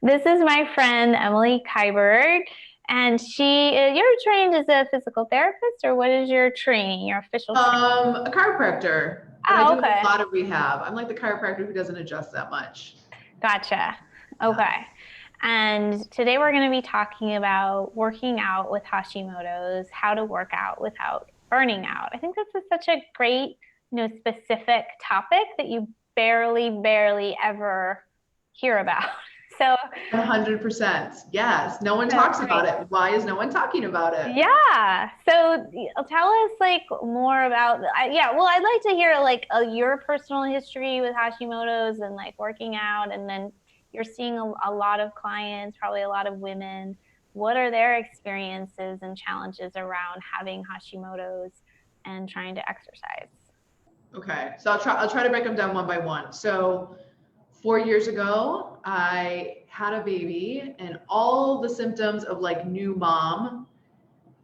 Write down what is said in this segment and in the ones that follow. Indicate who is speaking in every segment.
Speaker 1: This is my friend Emily Kiberd, and you're trained as a physical therapist, or what is your training, your official training?
Speaker 2: A chiropractor, but I
Speaker 1: Oh,
Speaker 2: do
Speaker 1: okay.
Speaker 2: a lot of rehab. I'm like the chiropractor who doesn't adjust that much.
Speaker 1: Gotcha.
Speaker 2: Yeah.
Speaker 1: Okay. And today we're going to be talking about working out with Hashimoto's, how to work out without burning out. I think this is such a great, specific topic that you barely ever hear about. So
Speaker 2: 100%. Yes. No one
Speaker 1: that's
Speaker 2: talks about
Speaker 1: great.
Speaker 2: it. Why is no one talking about it?
Speaker 1: Yeah. So tell us like more about, yeah, well, I'd like to hear like your personal history with Hashimoto's and like working out. And then you're seeing a lot of clients, probably a lot of women. What are their experiences and challenges around having Hashimoto's and trying to exercise?
Speaker 2: Okay. So I'll try to break them down one by one. So 4 years ago, I had a baby and all the symptoms of like new mom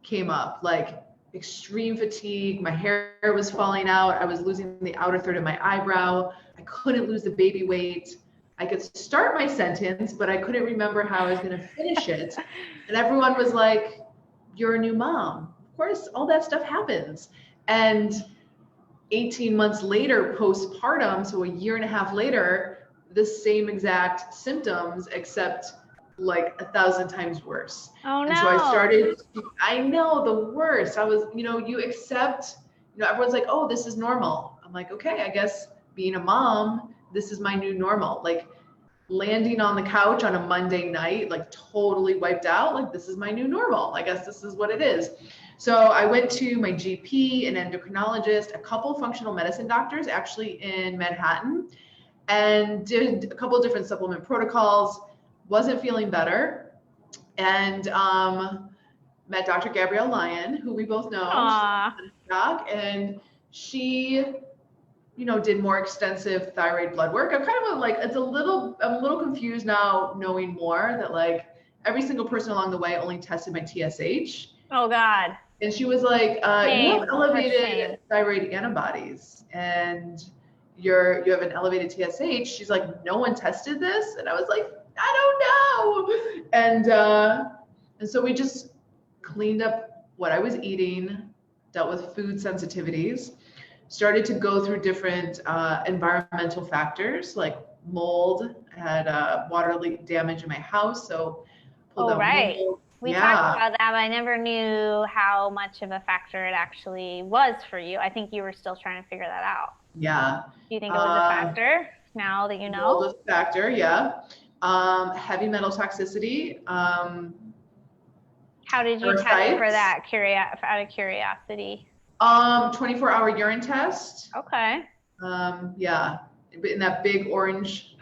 Speaker 2: came up, like extreme fatigue. My hair was falling out. I was losing the outer third of my eyebrow. I couldn't lose the baby weight. I could start my sentence, but I couldn't remember how I was going to finish it. And everyone was like, "You're a new mom." Of course, all that stuff happens. And 18 months later, postpartum, so a year and a half later, the same exact symptoms, except like 1,000 times worse.
Speaker 1: Oh
Speaker 2: And so I
Speaker 1: no.
Speaker 2: started, I know the worst. I was, you accept, everyone's like, oh, this is normal. I'm like, okay, I guess being a mom, this is my new normal. Like landing on the couch on a Monday night, like totally wiped out, like this is my new normal. I guess this is what it is. So I went to my GP, an endocrinologist, a couple functional medicine doctors actually in Manhattan, and did a couple of different supplement protocols. Wasn't feeling better, and met Dr. Gabrielle Lyon, who we both know. She's
Speaker 1: Aw.
Speaker 2: a doc, and she, did more extensive thyroid blood work. I'm kind of like, I'm a little confused now knowing more that like every single person along the way only tested my TSH.
Speaker 1: Oh God.
Speaker 2: And she was like, you have
Speaker 1: Shame for shame.
Speaker 2: elevated thyroid antibodies and you have an elevated TSH. She's like, no one tested this. And I was like, I don't know. And so we just cleaned up what I was eating, dealt with food sensitivities, started to go through different environmental factors like mold. I had water leak damage in my house, so pulled
Speaker 1: Oh,
Speaker 2: out
Speaker 1: right.
Speaker 2: mold.
Speaker 1: We talked
Speaker 2: Yeah,
Speaker 1: about that, but I never knew how much of a factor it actually was for you. I think you were still trying to figure that out.
Speaker 2: yeah.
Speaker 1: Do you think it was a
Speaker 2: Uh,
Speaker 1: factor now that you
Speaker 2: mold
Speaker 1: know?
Speaker 2: is a factor, yeah. Heavy metal toxicity,
Speaker 1: How did you test for
Speaker 2: parasites,
Speaker 1: that, out of curiosity?
Speaker 2: 24-hour urine test.
Speaker 1: Okay.
Speaker 2: Yeah, in that big orange.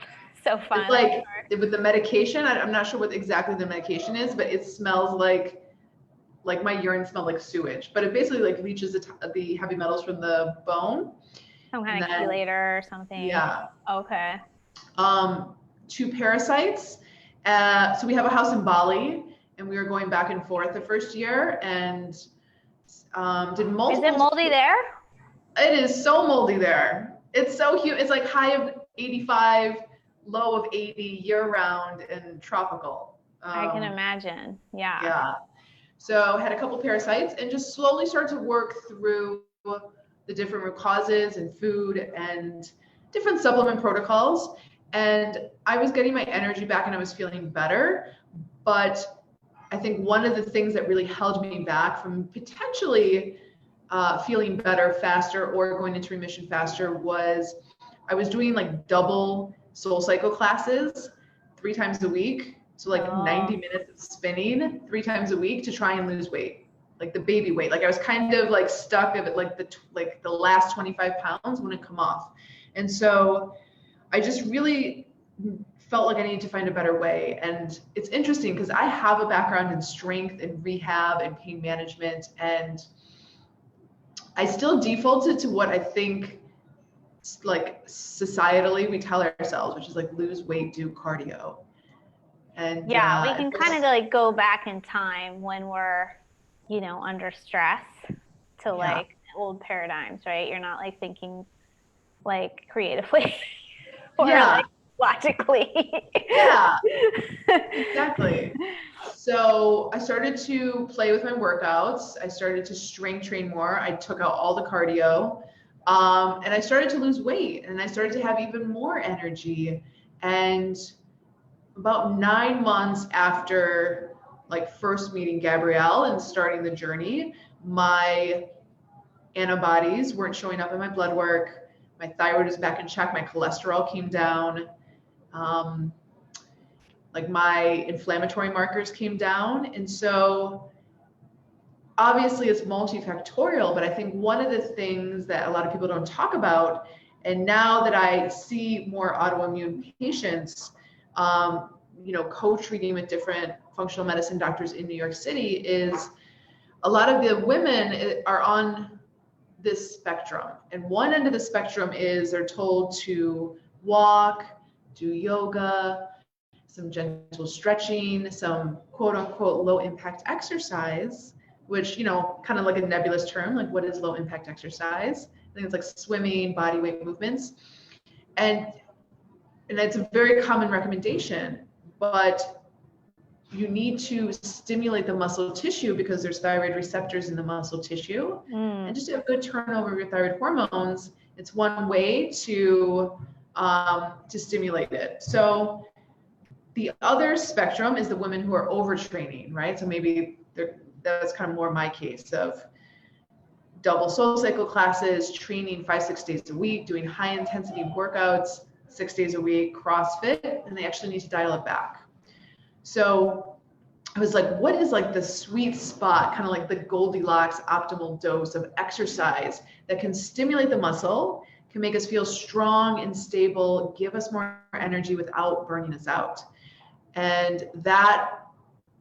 Speaker 1: So
Speaker 2: It's
Speaker 1: fun, I'm
Speaker 2: like
Speaker 1: sure.
Speaker 2: with the medication, I'm not sure what exactly the medication is, but it smells like my urine smelled like sewage. But it basically like leaches the heavy metals from the bone.
Speaker 1: Some
Speaker 2: And
Speaker 1: kind of
Speaker 2: then,
Speaker 1: chelator or something.
Speaker 2: yeah,
Speaker 1: Okay.
Speaker 2: um, two parasites. So we have a house in Bali, and we were going back and forth the first year, and did
Speaker 1: Is it
Speaker 2: multiple.
Speaker 1: moldy there?
Speaker 2: It is so moldy there. It's so huge. It's like high of 85, low of 80 year round and tropical.
Speaker 1: I can imagine. Yeah.
Speaker 2: Yeah. So had a couple parasites and just slowly started to work through the different root causes and food and different supplement protocols. And I was getting my energy back and I was feeling better. But I think one of the things that really held me back from potentially feeling better faster or going into remission faster was I was doing like double soul cycle classes 3 times a week. So like
Speaker 1: Oh.
Speaker 2: 90 minutes of spinning 3 times a week to try and lose weight, like the baby weight. Like I was kind of like stuck of it, like the last 25 pounds wouldn't come off. And so I just really felt like I needed to find a better way. And it's interesting because I have a background in strength and rehab and pain management, and I still defaulted to what I think like societally we tell ourselves, which is like lose weight, do cardio. And
Speaker 1: Yeah, we can kind of like go back in time when we're, under stress to
Speaker 2: yeah,
Speaker 1: like old paradigms, right? You're not like thinking like creatively or
Speaker 2: yeah,
Speaker 1: like logically.
Speaker 2: yeah. so I started to play with my workouts. I started to strength train more. I took out all the cardio. And I started to lose weight, and I started to have even more energy. And about 9 months after like first meeting Gabrielle and starting the journey, my antibodies weren't showing up in my blood work. My thyroid was back in check. My cholesterol came down. Like my inflammatory markers came down. And so obviously it's multifactorial, but I think one of the things that a lot of people don't talk about, and now that I see more autoimmune patients, co-treating with different functional medicine doctors in New York City, is a lot of the women are on this spectrum. And one end of the spectrum is they're told to walk, do yoga, some gentle stretching, some quote unquote low impact exercise, which, kind of like a nebulous term, like what is low impact exercise? I think it's like swimming, body weight movements. And it's a very common recommendation, but you need to stimulate the muscle tissue because there's thyroid receptors in the muscle tissue. And just to have good turnover of your thyroid hormones, it's one way to stimulate it. So the other spectrum is the women who are overtraining, right? So maybe that's kind of more my case of double soul cycle classes, training 5-6 days a week, doing high intensity workouts 6 days a week, CrossFit, and they actually need to dial it back. So I was like, what is like the sweet spot, kind of like the Goldilocks optimal dose of exercise that can stimulate the muscle, can make us feel strong and stable, give us more energy without burning us out. And that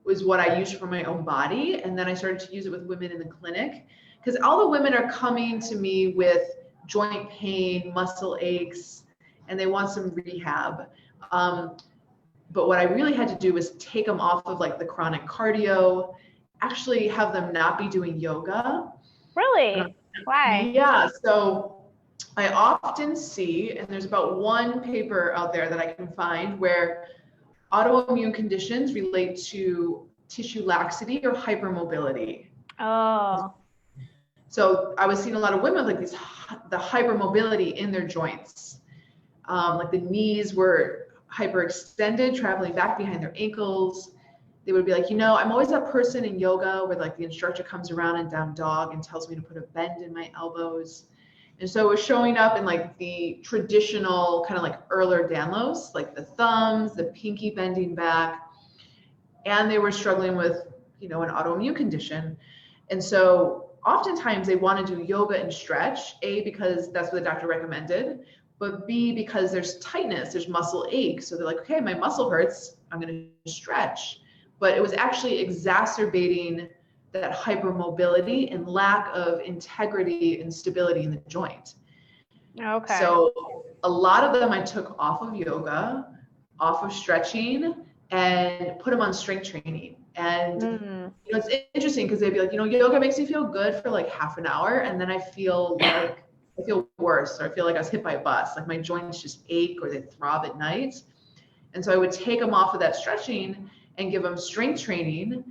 Speaker 2: was what I used for my own body. And then I started to use it with women in the clinic, because all the women are coming to me with joint pain, muscle aches, and they want some rehab. But what I really had to do was take them off of like the chronic cardio, actually have them not be doing yoga.
Speaker 1: Really? Why?
Speaker 2: Yeah. So I often see, and there's about one paper out there that I can find where autoimmune conditions relate to tissue laxity or hypermobility.
Speaker 1: Oh.
Speaker 2: So I was seeing a lot of women with like the hypermobility in their joints. Like the knees were hyperextended, traveling back behind their ankles. They would be like, I'm always that person in yoga where like the instructor comes around in down dog and tells me to put a bend in my elbows. And so it was showing up in like the traditional kind of like Ehlers-Danlos, like the thumbs, the pinky bending back, and they were struggling with, an autoimmune condition. And so oftentimes they want to do yoga and stretch, A, because that's what the doctor recommended, but B, because there's tightness, there's muscle ache. So they're like, okay, my muscle hurts, I'm going to stretch. But it was actually exacerbating that hypermobility and lack of integrity and stability in the joint.
Speaker 1: Okay.
Speaker 2: So a lot of them I took off of yoga, off of stretching, and put them on strength training. And it's interesting because they'd be like, yoga makes me feel good for like half an hour, and then I feel worse, or I feel like I was hit by a bus, like my joints just ache or they throb at night. And so I would take them off of that stretching and give them strength training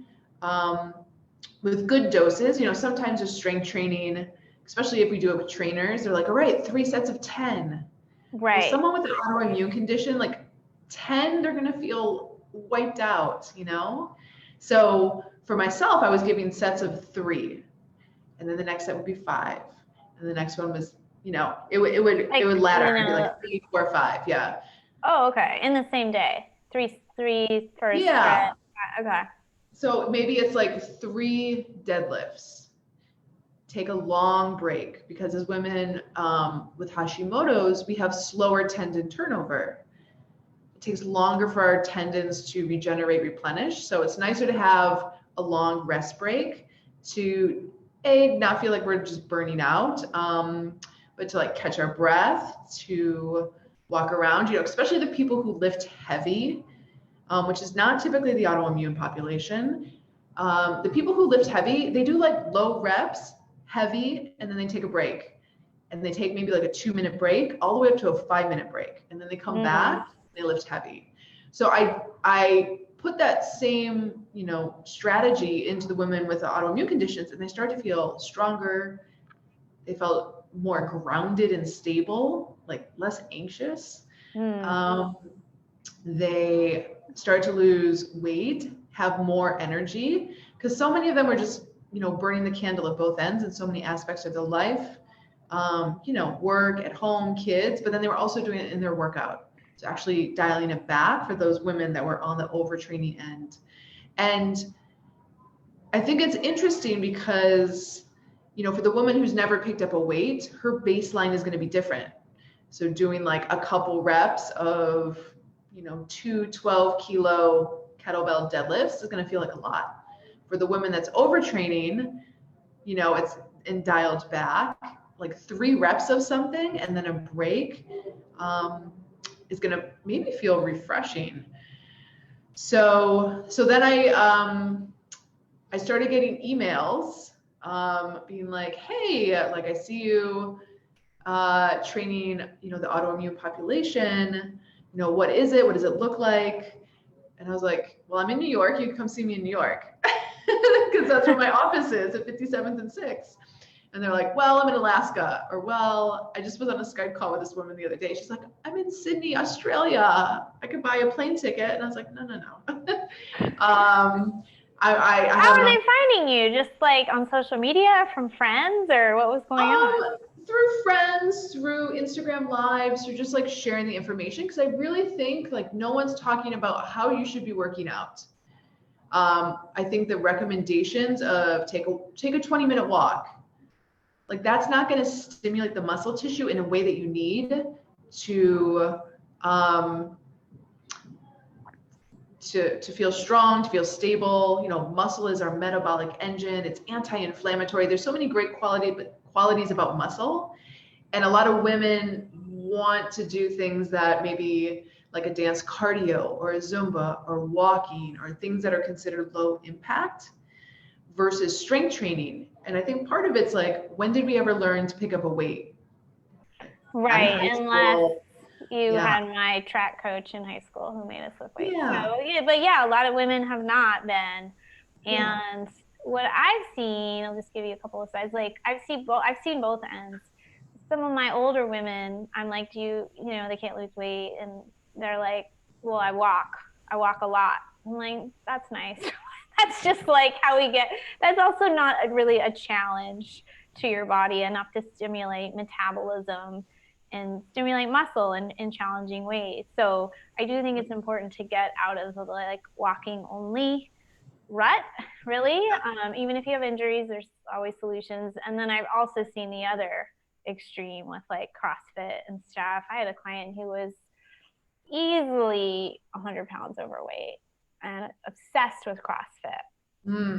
Speaker 2: with good doses. Sometimes with strength training, especially if we do it with trainers, they're like, all right, 3 sets of 10.
Speaker 1: Right.
Speaker 2: For someone with an autoimmune condition, like 10, they're going to feel wiped out, So for myself, I was giving sets of 3, and then the next set would be 5. And the next one was, it would ladder and be like 3, 4, 5. Yeah.
Speaker 1: Oh, okay. In the same day. 3 first.
Speaker 2: Yeah.
Speaker 1: Stretch. Okay.
Speaker 2: So maybe it's like 3 deadlifts. Take a long break, because as women with Hashimoto's, we have slower tendon turnover. It takes longer for our tendons to regenerate, replenish. So it's nicer to have a long rest break to not feel like we're just burning out, but to like catch our breath, to walk around, especially the people who lift heavy, which is not typically the autoimmune population. The people who lift heavy, they do like low reps, heavy, and then they take a break. And they take maybe like a 2-minute break all the way up to a 5-minute break. And then they come back, and they lift heavy. So I put that same, strategy into the women with the autoimmune conditions, and they started to feel stronger. They felt more grounded and stable, like less anxious. They started to lose weight, have more energy, because so many of them were just, burning the candle at both ends in so many aspects of their life. Work, at home, kids, but then they were also doing it in their workout. So actually dialing it back for those women that were on the overtraining end. And I think it's interesting because, for the woman who's never picked up a weight, her baseline is going to be different. So doing like a couple reps of, 2 12-kilo kettlebell deadlifts is going to feel like a lot. For the women that's overtraining, it's and dialed back, like 3 reps of something and then a break is going to maybe feel refreshing. So then I started getting emails being like, hey, like I see you training, the autoimmune population, what is it? What does it look like? And I was like, well, I'm in New York. You can come see me in New York because that's where my office is at 57th and 6th. And they're like, well, I'm in Alaska, or well, I just was on a Skype call with this woman the other day. She's like, I'm in Sydney, Australia. I could buy a plane ticket. And I was like, no.
Speaker 1: How are they finding you? Just like on social media, from friends, or what was going on?
Speaker 2: Through friends, through Instagram lives, through just like sharing the information. Because I really think like no one's talking about how you should be working out. I think the recommendations of take a 20-minute walk, like that's not going to stimulate the muscle tissue in a way that you need to feel strong, to feel stable. Muscle is our metabolic engine. It's anti-inflammatory. There's so many great qualities about muscle. And a lot of women want to do things that maybe like a dance cardio or a Zumba or walking or things that are considered low impact versus strength training. And I think part of it's like, when did we ever learn to pick up a weight?
Speaker 1: Right, unless you had my track coach in high school who made us lift weights.
Speaker 2: Yeah.
Speaker 1: So, but a lot of women have not been. And what I've seen, I'll just give you a couple of sides. Like I've seen both ends. Some of my older women, I'm like, they can't lose weight, and they're like, well, I walk a lot. I'm like, that's nice. That's just like how we get. That's also not really a challenge to your body enough to stimulate metabolism and stimulate muscle in challenging ways. So I do think it's important to get out of the like walking only rut, really. Even if you have injuries, there's always solutions. And then I've also seen the other extreme with like CrossFit and stuff. I had a client who was easily 100 pounds overweight and obsessed with CrossFit.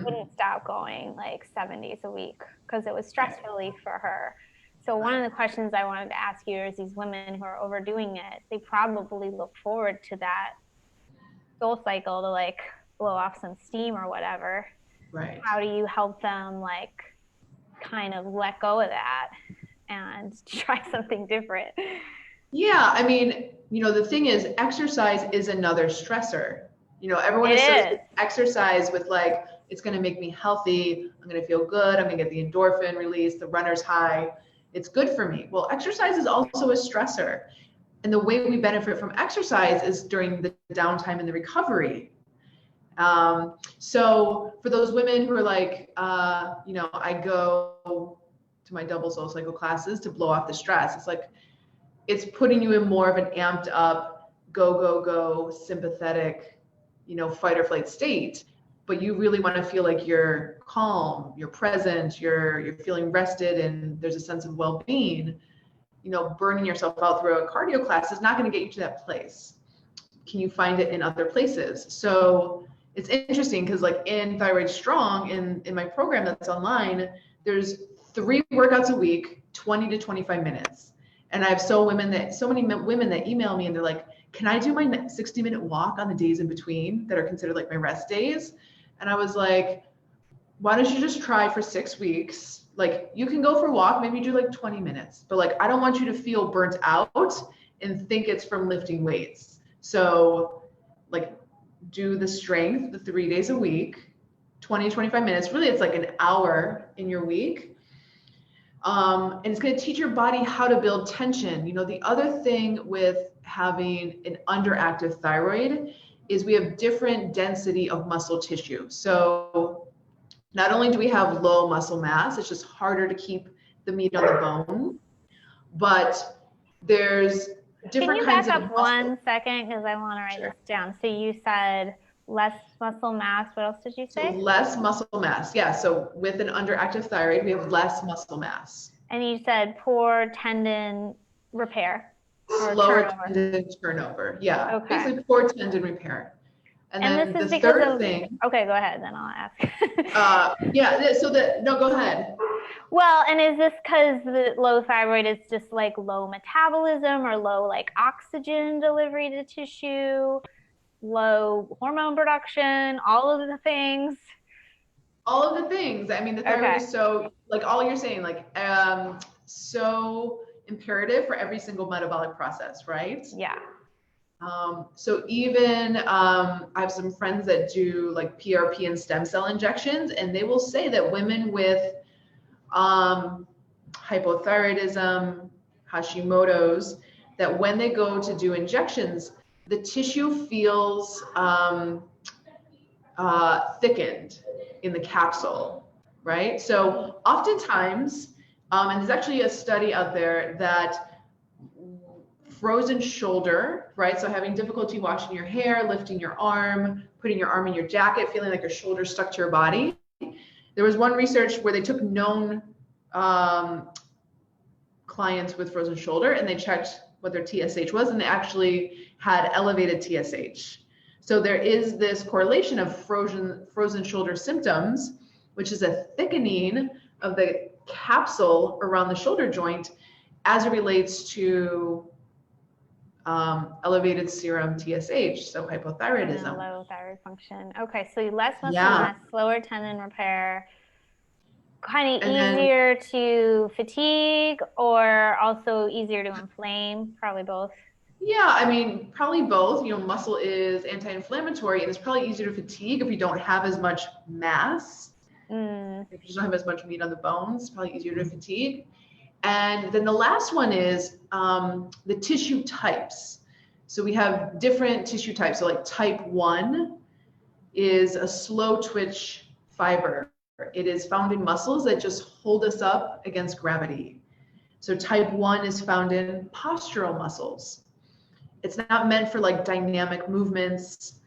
Speaker 1: Wouldn't stop going like 7 days a week because it was stress relief for her. So one of the questions I wanted to ask you is, these women who are overdoing it, they probably look forward to that soul cycle to like blow off some steam or whatever.
Speaker 2: Right.
Speaker 1: How do you help them like kind of let go of that and try something different?
Speaker 2: Yeah, I mean, the thing is, exercise is another stressor. Everyone associates exercise with like, it's going to make me healthy. I'm going to feel good. I'm going to get the endorphin release, the runner's high. It's good for me. Well, exercise is also a stressor. And the way we benefit from exercise is during the downtime and the recovery. So for those women who are like, I go to my double soul cycle classes to blow off the stress. It's like, it's putting you in more of an amped up, go, sympathetic, fight or flight state. But you really want to feel like you're calm, you're present, you're feeling rested, and there's a sense of well-being. Burning yourself out through a cardio class is not going to get you to that place. Can you find it in other places? So it's interesting because like in Thyroid Strong, in my program that's online, there's 3 workouts a week, 20 to 25 minutes. And I have so many women that email me and they're like, can I do my 60-minute walk on the days in between that are considered like my rest days? And I was like, why don't you just try for 6 weeks? Like you can go for a walk, maybe do like 20 minutes, but like, I don't want you to feel burnt out and think it's from lifting weights. So like do the strength the 3 days a week, 20, 25 minutes. Really, it's like an hour in your week. And it's going to teach your body how to build tension. You know, the other thing with having an underactive thyroid is we have different density of muscle tissue. So not only do we have low muscle mass, it's just harder to keep the meat on the bone, but there's different kinds of
Speaker 1: Can you back up
Speaker 2: muscle.
Speaker 1: 1 second? Because I want to write
Speaker 2: Sure.
Speaker 1: this down. So you said less muscle mass. What else did you
Speaker 2: So
Speaker 1: say?
Speaker 2: less muscle mass. Yeah. So with an underactive thyroid, we have less muscle mass.
Speaker 1: And you said poor tendon repair.
Speaker 2: Slower tendon turnover. Yeah.
Speaker 1: Okay.
Speaker 2: Basically poor tendon repair. And then
Speaker 1: this is
Speaker 2: the
Speaker 1: because
Speaker 2: third
Speaker 1: of,
Speaker 2: thing.
Speaker 1: Okay, go ahead. Then I'll ask.
Speaker 2: No, go ahead.
Speaker 1: Well, and is this because the low thyroid is just like low metabolism or low like oxygen delivery to tissue, low hormone production, all of the things?
Speaker 2: All of the things. I mean, the thyroid is so, like all you're saying, like so imperative for every single metabolic process, right?
Speaker 1: Yeah.
Speaker 2: So even I have some friends that do like PRP and stem cell injections, and they will say that women with hypothyroidism, Hashimoto's, that when they go to do injections, the tissue feels thickened in the capsule, right? So oftentimes, and there's actually a study out there that frozen shoulder, right? So having difficulty washing your hair, lifting your arm, putting your arm in your jacket, feeling like your shoulder stuck to your body. There was one research where they took known clients with frozen shoulder and they checked what their TSH was, and they actually had elevated TSH. So there is this correlation of frozen shoulder symptoms, which is a thickening of the capsule around the shoulder joint as it relates to elevated serum TSH, so hypothyroidism.
Speaker 1: Low thyroid function. Okay, so less muscle mass, slower tendon repair, kind of easier to fatigue, or also easier to inflame? Probably both.
Speaker 2: Yeah, I mean, probably both. You know, muscle is anti-inflammatory, and it's probably easier to fatigue if you don't have as much mass. If you don't have as much meat on the bones, it's probably easier to fatigue. And then the last one is the tissue types. So we have different tissue types. So like type 1 is a slow twitch fiber. It is found in muscles that just hold us up against gravity. So type 1 is found in postural muscles. It's not meant for like dynamic movements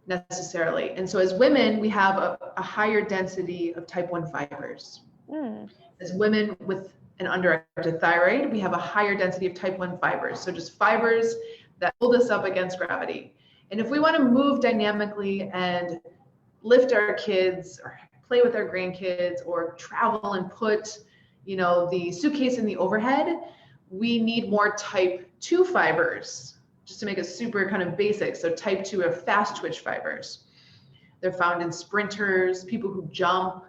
Speaker 2: necessarily. And so as women, we have a higher density of type 1 fibers. As women with an underactive thyroid, we have a higher density of type 1 fibers. So just fibers that hold us up against gravity. And if we want to move dynamically and lift our kids or play with our grandkids or travel and put, you know, the suitcase in the overhead, we need more type 2 fibers, just to make it super kind of basic. So type 2 are fast twitch fibers. They're found in sprinters, people who jump,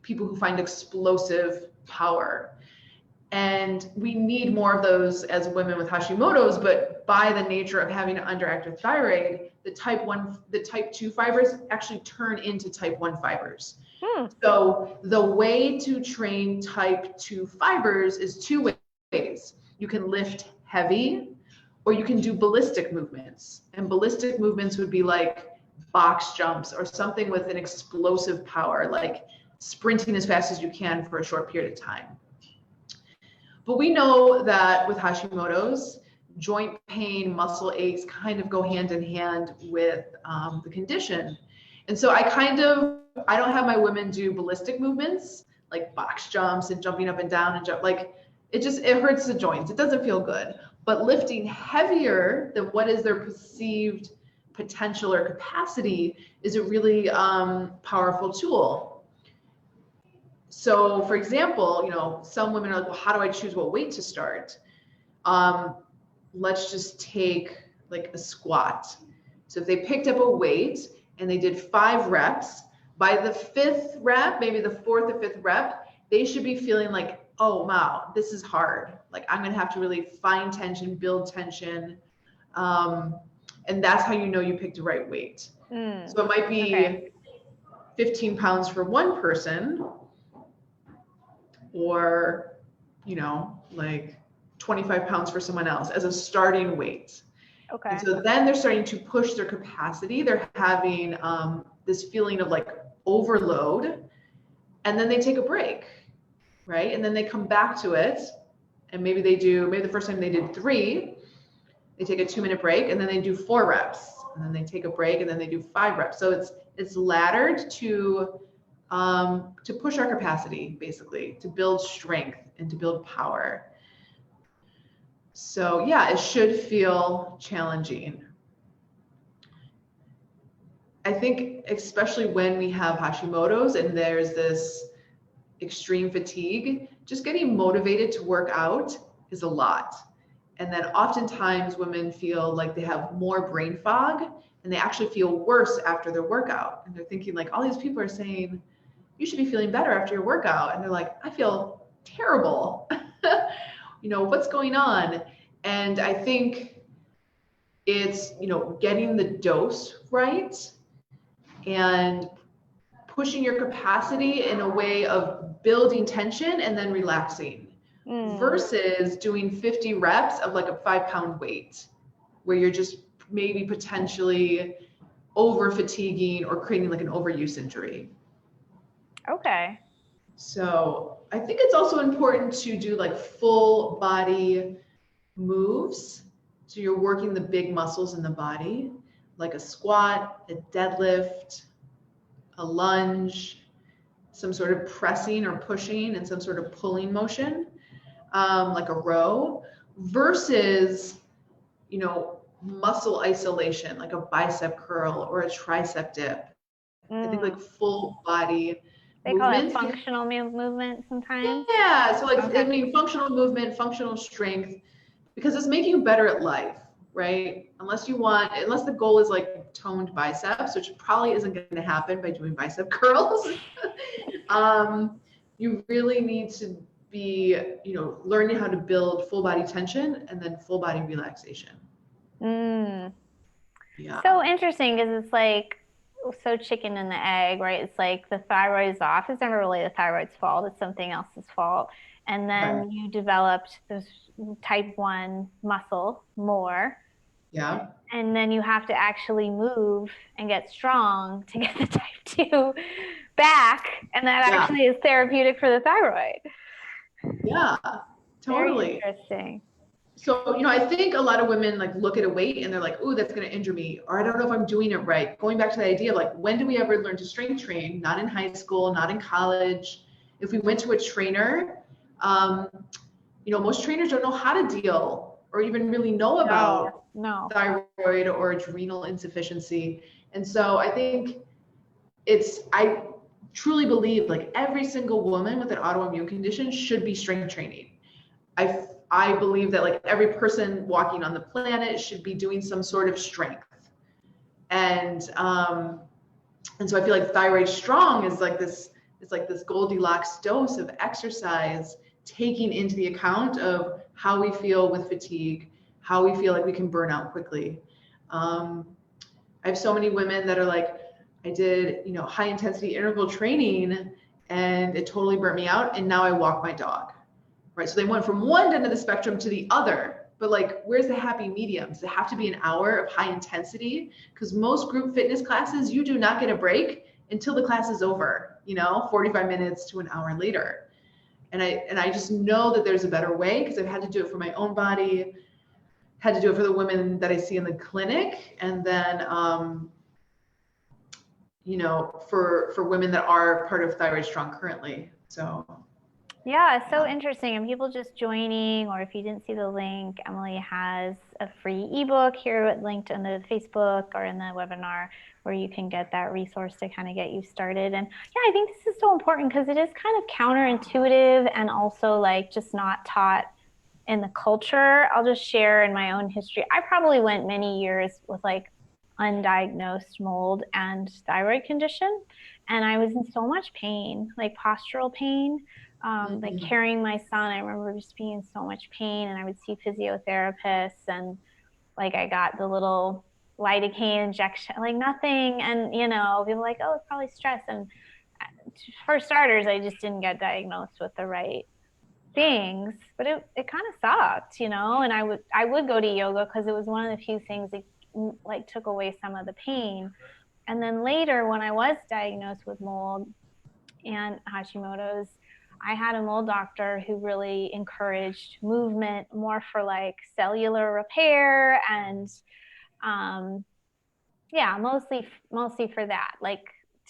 Speaker 2: people who find explosive power. And we need more of those as women with Hashimoto's, but by the nature of having an underactive thyroid, the type 2 fibers actually turn into type 1 fibers. So the way to train type 2 fibers is 2 ways. You can lift heavy, or you can do ballistic movements. And ballistic movements would be like box jumps or something with an explosive power, like sprinting as fast as you can for a short period of time. But we know that with Hashimoto's, joint pain, muscle aches kind of go hand in hand with the condition. And so I don't have my women do ballistic movements like box jumps and jumping up and down and jump. Like it hurts the joints. It doesn't feel good. But lifting heavier than what is their perceived potential or capacity is a really powerful tool. So for example, you know, some women are like, well, how do I choose what weight to start? Let's just take like a squat. So if they picked up a weight and they did 5 reps, by the 5th rep, maybe the 4th or 5th rep, they should be feeling like, oh, wow, this is hard. Like I'm going to have to really find tension, build tension. And that's how you know you picked the right weight. So it might be 15 pounds for one person, or, you know, like 25 pounds for someone else as a starting weight.
Speaker 1: Okay.
Speaker 2: And so then they're starting to push their capacity. They're having this feeling of like overload, and then they take a break, right? And then they come back to it, and maybe the first time they did 3, they take a 2-minute break, and then they do 4 reps, and then they take a break, and then they do 5 reps. So it's laddered to push our capacity, basically, to build strength and to build power. So yeah, it should feel challenging. I think especially when we have Hashimoto's and there's this extreme fatigue, just getting motivated to work out is a lot. And then oftentimes women feel like they have more brain fog, and they actually feel worse after their workout. And they're thinking like, all these people are saying, you should be feeling better after your workout. And they're like, I feel terrible. You know, what's going on? And I think it's, you know, getting the dose right and pushing your capacity in a way of building tension and then relaxing, versus doing 50 reps of like a 5-pound weight where you're just maybe potentially over fatiguing or creating like an overuse injury.
Speaker 1: Okay.
Speaker 2: So I think it's also important to do like full body moves. So you're working the big muscles in the body, like a squat, a deadlift, a lunge, some sort of pressing or pushing and some sort of pulling motion, like a row, versus, you know, muscle isolation, like a bicep curl or a tricep dip. I think like full body
Speaker 1: they call it functional movement sometimes.
Speaker 2: Yeah, so like, I mean, functional movement, functional strength, because it's making you better at life, right? Unless the goal is like toned biceps, which probably isn't going to happen by doing bicep curls. You really need to be, you know, learning how to build full body tension and then full body relaxation.
Speaker 1: Yeah. So interesting, because it's like so chicken and the egg, right? It's like the thyroid is off. It's never really the thyroid's fault. It's something else's fault. And then you developed this type 1 muscle more.
Speaker 2: Yeah.
Speaker 1: And then you have to actually move and get strong to get the type 2 back. And that actually is therapeutic for the thyroid.
Speaker 2: Yeah, totally.
Speaker 1: Very interesting.
Speaker 2: So, you know, I think a lot of women like look at a weight and they're like, ooh, that's going to injure me. Or I don't know if I'm doing it right. Going back to the idea of like, when do we ever learn to strength train? Not in high school, not in college. If we went to a trainer, you know, most trainers don't know how to deal or even really know about thyroid or adrenal insufficiency. And so I think I truly believe like every single woman with an autoimmune condition should be strength training. I believe that like every person walking on the planet should be doing some sort of strength. And so I feel like Thyroid Strong is like this Goldilocks dose of exercise, taking into the account of how we feel with fatigue, how we feel like we can burn out quickly. I have so many women that are like, I did, you know, high intensity interval training and it totally burnt me out. And now I walk my dog, right? So they went from one end of the spectrum to the other, but like, where's the happy medium? Does it have to be an hour of high intensity? Because most group fitness classes, you do not get a break until the class is over, you know, 45 minutes to an hour later. And I just know that there's a better way, because I've had to do it for my own body, had to do it for the women that I see in the clinic, and then you know, for women that are part of Thyroid Strong currently. So
Speaker 1: yeah, it's so interesting. And people just joining, or if you didn't see the link, Emily has a free ebook here linked in the Facebook or in the webinar, where you can get that resource to kind of get you started. And yeah, I think this is so important because it is kind of counterintuitive and also like just not taught in the culture. I'll just share in my own history. I probably went many years with like undiagnosed mold and thyroid condition, and I was in so much pain, like postural pain, like carrying my son. I remember just being in so much pain, and I would see physiotherapists, and like I got the little lidocaine injection, like nothing. And, you know, people are like, oh, it's probably stress. And for starters, I just didn't get diagnosed with the right things, but it kind of sucked, you know. And I would go to yoga because it was one of the few things that like took away some of the pain. And then later, when I was diagnosed with mold and Hashimoto's, I had a mold doctor who really encouraged movement more for like cellular repair and yeah, mostly for that, like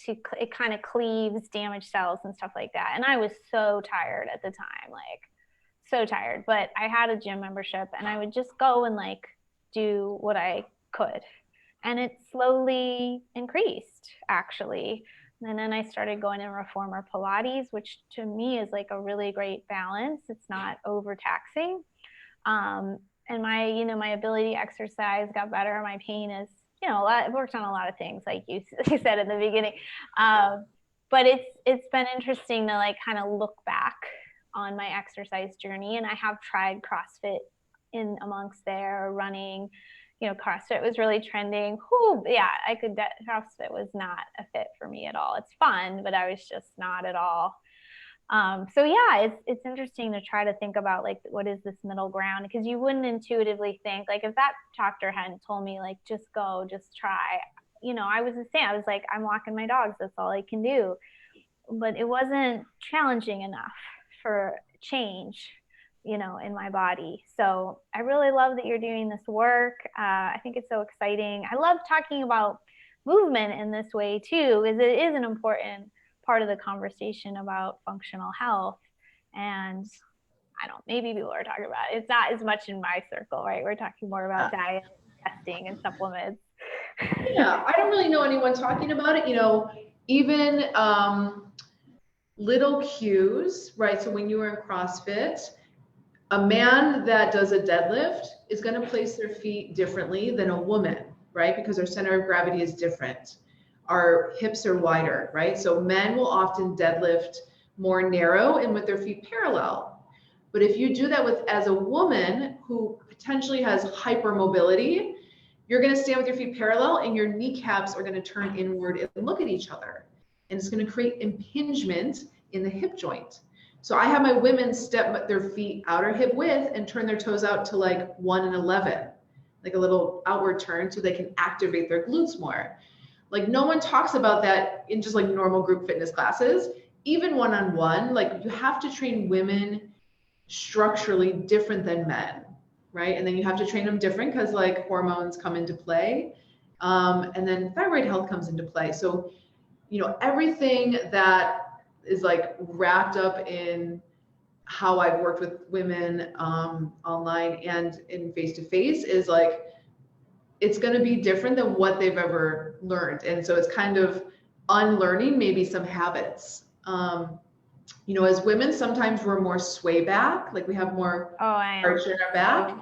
Speaker 1: to it kind of cleaves damaged cells and stuff like that. And I was so tired at the time, like so tired, but I had a gym membership and I would just go and like do what I could. And it slowly increased actually. And then I started going to reformer Pilates, which to me is like a really great balance. It's not overtaxing. And my ability to exercise got better. My pain is, I've worked on a lot of things, like you said in the beginning. But it's been interesting to like kind of look back on my exercise journey. And I have tried CrossFit in amongst there, running. CrossFit was really trending. Whew, yeah, CrossFit was not a fit for me at all. It's fun, but I was just not at all. So yeah, it's interesting to try to think about like what is this middle ground, because you wouldn't intuitively think, like, if that doctor hadn't told me like just go, just try, I was the same. I was like, I'm walking my dogs, that's all I can do. But it wasn't challenging enough for change, in my body. So I really love that you're doing this work. I think it's so exciting. I love talking about movement in this way too, because it is an important part of the conversation about functional health. And maybe people are talking about it. It's not as much in my circle, right? We're talking more about diet, testing, and supplements.
Speaker 2: Yeah, I don't really know anyone talking about it. Even little cues, right? So when you were in CrossFit, a man that does a deadlift is going to place their feet differently than a woman, right? Because our center of gravity is different. Our hips are wider, right? So men will often deadlift more narrow and with their feet parallel. But if you do that as a woman who potentially has hypermobility, you're going to stand with your feet parallel and your kneecaps are going to turn inward and look at each other. And it's going to create impingement in the hip joint. So I have my women step their feet outer hip width and turn their toes out to like 1 and 11, like a little outward turn, so they can activate their glutes more. Like no one talks about that in just like normal group fitness classes, even one-on-one. Like you have to train women structurally different than men, right? And then you have to train them different because like hormones come into play. And then thyroid health comes into play. So, everything that is like wrapped up in how I've worked with women online and in face-to-face is like, it's going to be different than what they've ever learned. And so it's kind of unlearning maybe some habits. As women, sometimes we're more sway back, like we have more arch in our back.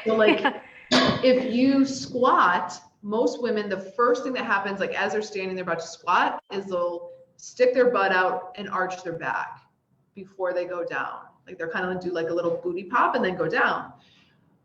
Speaker 2: So like if you squat, most women, the first thing that happens, like as they're standing, they're about to squat, is they'll stick their butt out and arch their back before they go down. Like they're kind of do like a little booty pop and then go down.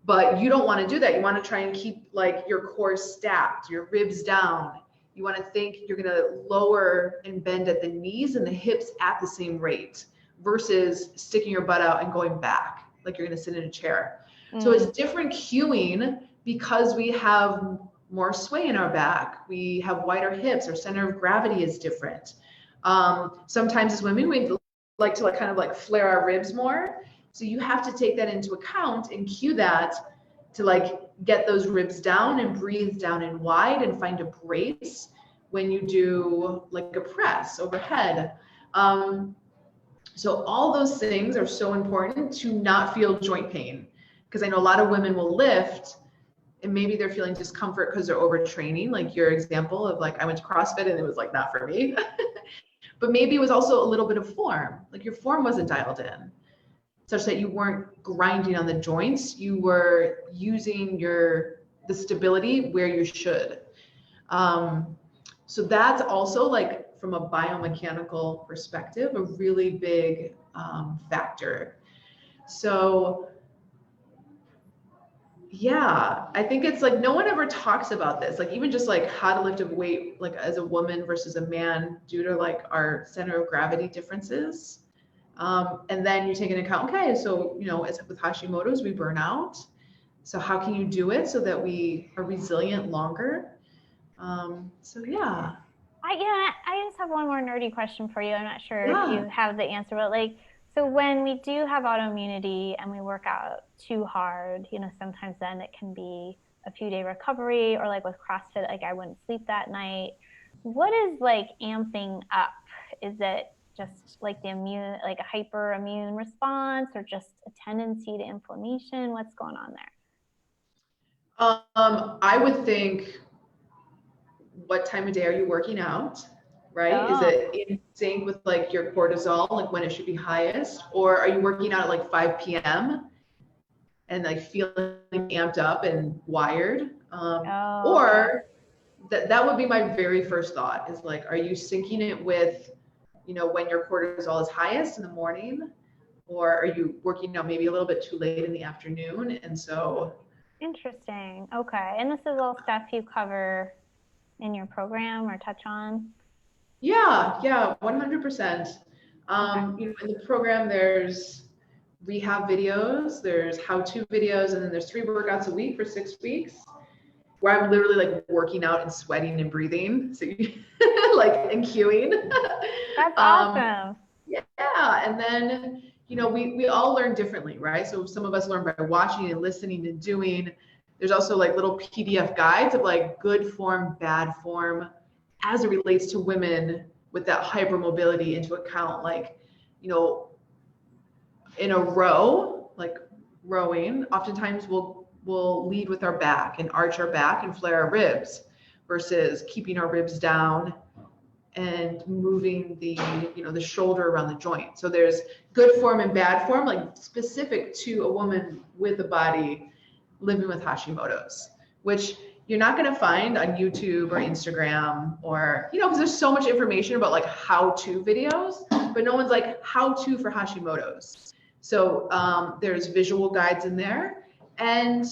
Speaker 2: But you don't want to do that. You want to try and keep like your core stacked, your ribs down. You want to think you're going to lower and bend at the knees and the hips at the same rate versus sticking your butt out and going back like you're going to sit in a chair. So it's different cueing because we have more sway in our back. We have wider hips. Our center of gravity is different. Sometimes as women, we like to kind of flare our ribs more. So you have to take that into account and cue that to like get those ribs down and breathe down and wide and find a brace when you do like a press overhead. So all those things are so important to not feel joint pain, because I know a lot of women will lift and maybe they're feeling discomfort because they're overtraining, like your example of like I went to CrossFit and it was like not for me. But maybe it was also a little bit of form, like your form wasn't dialed in such that you weren't grinding on the joints, you were using the stability where you should. So that's also like from a biomechanical perspective, a really big factor. So Yeah, I think it's like no one ever talks about this. Like even just like how to lift a weight like as a woman versus a man due to like our center of gravity differences. And then you take into account, okay, so as with Hashimoto's, we burn out. So how can you do it so that we are resilient longer? So yeah,
Speaker 1: I just have one more nerdy question for you. I'm not sure if
Speaker 2: yeah.
Speaker 1: you have the answer, but like, so when we do have autoimmunity and we work out too hard, sometimes then it can be a few day recovery, or like with CrossFit, like I wouldn't sleep that night. What is like amping up? Is it just like like a hyperimmune response, or just a tendency to inflammation? What's going on there?
Speaker 2: I would think, what time of day are you working out? Right? Is
Speaker 1: Oh,
Speaker 2: it in sync with like your cortisol, like when it should be highest? Or are you working out at like 5 p.m. and like feeling amped up and wired?
Speaker 1: okay.
Speaker 2: Or that would be my very first thought is like, are you syncing it with, when your cortisol is highest in the morning? Or are you working out maybe a little bit too late in the afternoon? And so,
Speaker 1: Interesting. Okay. And this is all stuff you cover in your program or touch on?
Speaker 2: yeah, 100%.
Speaker 1: Okay.
Speaker 2: In the program, there's rehab videos, there's how-to videos, and then there's 3 workouts a week for 6 weeks where I'm literally like working out and sweating and breathing. So like, and cueing.
Speaker 1: That's
Speaker 2: um,
Speaker 1: awesome.
Speaker 2: yeah. And then, we all learn differently, right? So some of us learn by watching and listening and doing. There's also like little PDF guides of like good form, bad form, as it relates to women with that hypermobility into account. Like, in a row, like rowing, oftentimes we'll lead with our back and arch our back and flare our ribs versus keeping our ribs down and moving the shoulder around the joint. So there's good form and bad form, like specific to a woman with a body living with Hashimoto's, which you're not going to find on YouTube or Instagram, or because there's so much information about like how-to videos, but no one's like how-to for Hashimoto's. So there's visual guides in there, and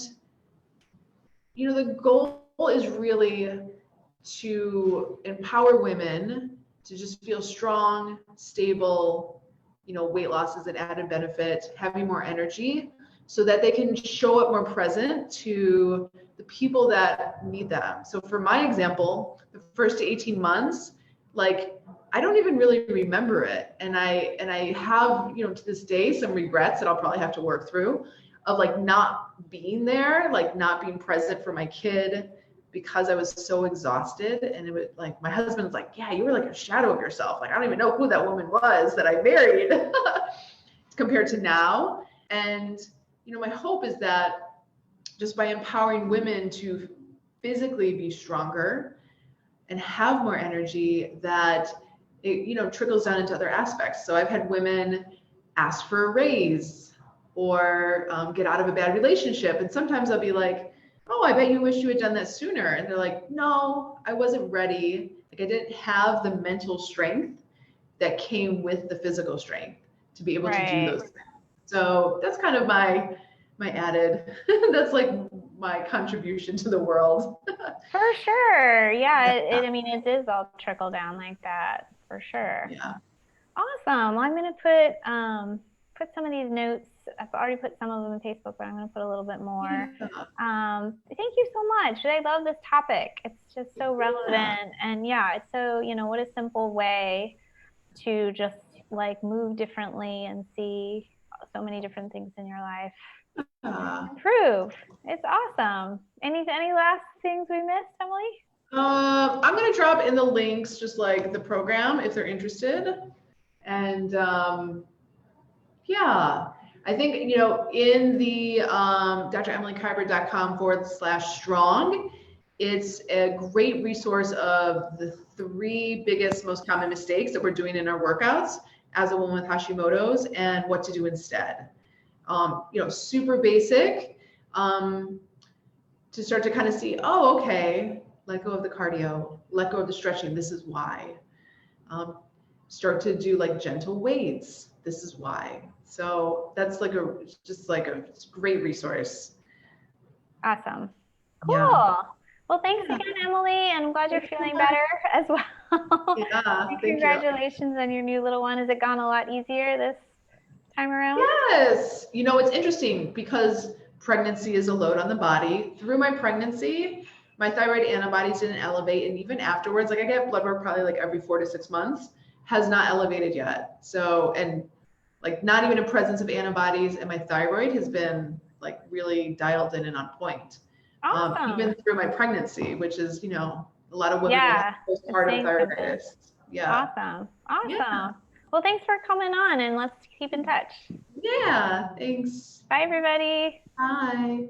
Speaker 2: the goal is really to empower women to just feel strong, stable, weight loss is an added benefit, having more energy so that they can show up more present to the people that need them. So for my example, the first 18 months, like I don't even really remember it. And I have, to this day, some regrets that I'll probably have to work through of like not being there, like not being present for my kid, because I was so exhausted. And it was like, my husband's like, yeah, you were like a shadow of yourself. Like, I don't even know who that woman was that I married compared to now. And, my hope is that just by empowering women to physically be stronger and have more energy, that it, trickles down into other aspects. So I've had women ask for a raise or get out of a bad relationship. And sometimes I'll be like, oh, I bet you wish you had done that sooner. And they're like, no, I wasn't ready. Like I didn't have the mental strength that came with the physical strength to be able to do
Speaker 1: Right.
Speaker 2: those things. So that's kind of my added, that's like my contribution to the world.
Speaker 1: For sure. Yeah.
Speaker 2: Yeah.
Speaker 1: I mean, it does all trickle down like that for sure.
Speaker 2: Yeah.
Speaker 1: Awesome. Well, I'm going to put some of these notes. I've already put some of them on Facebook, but I'm going to put a little bit more. Thank you so much. I love this topic. It's just so relevant. And yeah, it's so, what a simple way to just like move differently and see so many different things in your life improve. It's awesome. Any last things we missed, Emily?
Speaker 2: I'm going to drop in the links, just like the program, if they're interested. And yeah, I think, in the dremilykiberd.com/strong, it's a great resource of the 3 biggest, most common mistakes that we're doing in our workouts as a woman with Hashimoto's and what to do instead. Super basic, to start to kind of see, oh, okay, let go of the cardio, let go of the stretching. This is why. Start to do like gentle weights. This is why. So that's like just like a great resource.
Speaker 1: Awesome. Cool.
Speaker 2: Yeah.
Speaker 1: Well, thanks
Speaker 2: Yeah.
Speaker 1: again, Emily, and I'm glad you're
Speaker 2: Thanks so
Speaker 1: feeling
Speaker 2: much.
Speaker 1: better as well.
Speaker 2: Yeah,
Speaker 1: And
Speaker 2: thank you.
Speaker 1: congratulations on your new little one. Has it gone a lot easier this time around?
Speaker 2: Yes. It's interesting because pregnancy is a load on the body. Through my pregnancy, my thyroid antibodies didn't elevate. And even afterwards, like I get blood work probably like every 4 to 6 months, has not elevated yet. So, and like not even in presence of antibodies, and my thyroid has been like really dialed in and on point.
Speaker 1: Awesome.
Speaker 2: Even through my pregnancy, which is, a lot of women will have
Speaker 1: Yeah, the
Speaker 2: postpartum
Speaker 1: same symptoms.
Speaker 2: thyroiditis. Yeah.
Speaker 1: Awesome.
Speaker 2: Yeah.
Speaker 1: Awesome. Well, thanks for coming on, and let's keep in touch.
Speaker 2: Yeah. Thanks.
Speaker 1: Bye, everybody.
Speaker 2: Bye.